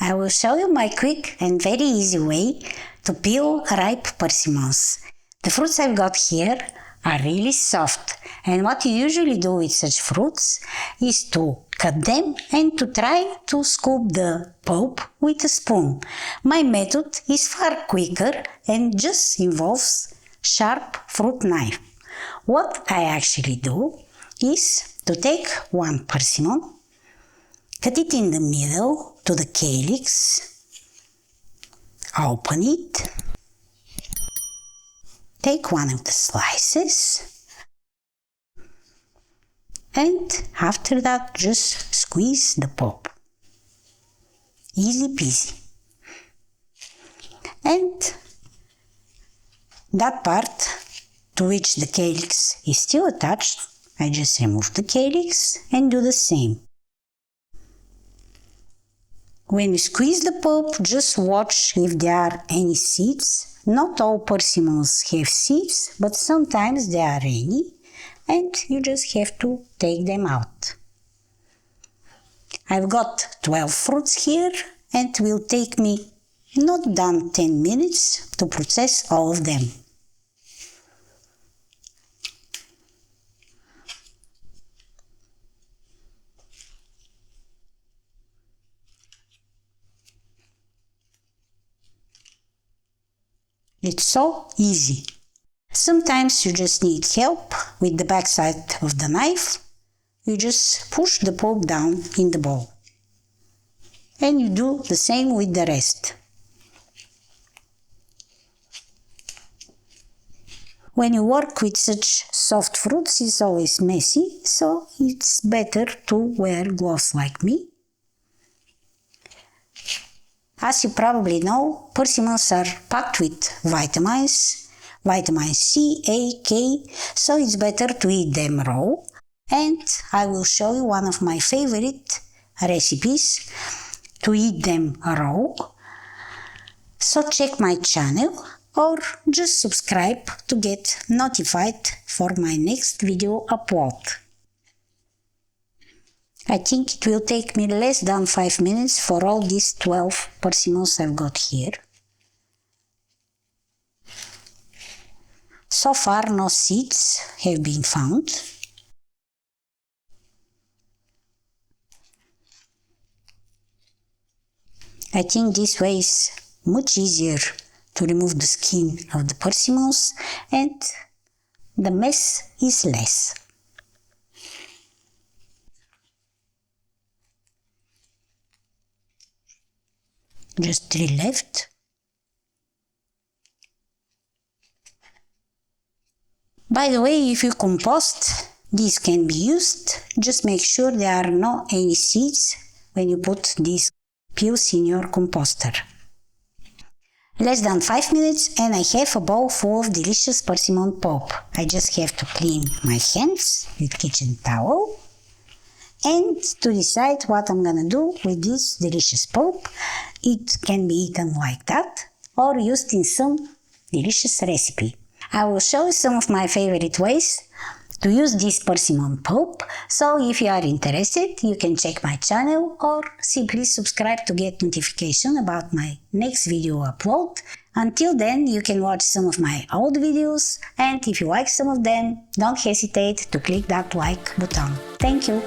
I will show you my quick and very easy way to peel ripe persimmons. The fruits I've got here are really soft, and what you usually do with such fruits is to cut them and to try to scoop the pulp with a spoon. My method is far quicker and just involves sharp fruit knife. What I actually do is to take one persimmon, cut it in the middle to the calyx, open it, take one of the slices, and after that just squeeze the pulp. Easy peasy. And that part to which the calyx is still attached, I just remove the calyx and do the same. When you squeeze the pulp, just watch if there are any seeds. Not all persimmons have seeds, but sometimes there are any, and you just have to take them out. I've got 12 fruits here, and it will take me not done 10 minutes to process all of them. It's so easy. Sometimes you just need help with the backside of the knife. You just push the pulp down in the bowl. And you do the same with the rest. When you work with such soft fruits, it's always messy, so it's better to wear gloves like me. As you probably know, persimmons are packed with vitamins, vitamin C, A, K, so it's better to eat them raw. And I will show you one of my favorite recipes to eat them raw. So check my channel or just subscribe to get notified for my next video upload. I think it will take me less than 5 minutes for all these 12 persimmons I've got here. So far no seeds have been found. I think this way is much easier to remove the skin of the persimmons and the mess is less. Just 3 left. By the way, if you compost, these can be used. Just make sure there are no any seeds when you put these peels in your composter. Less than 5 minutes and I have a bowl full of delicious persimmon pulp. I just have to clean my hands with kitchen towel and to decide what I'm gonna do with this delicious pulp. It can be eaten like that or used in some delicious recipe. I will show you some of my favorite ways to use this persimmon pulp, so if you are interested, you can check my channel or simply subscribe to get notification about my next video upload. Until then, you can watch some of my old videos, and if you like some of them, don't hesitate to click that like button. Thank you!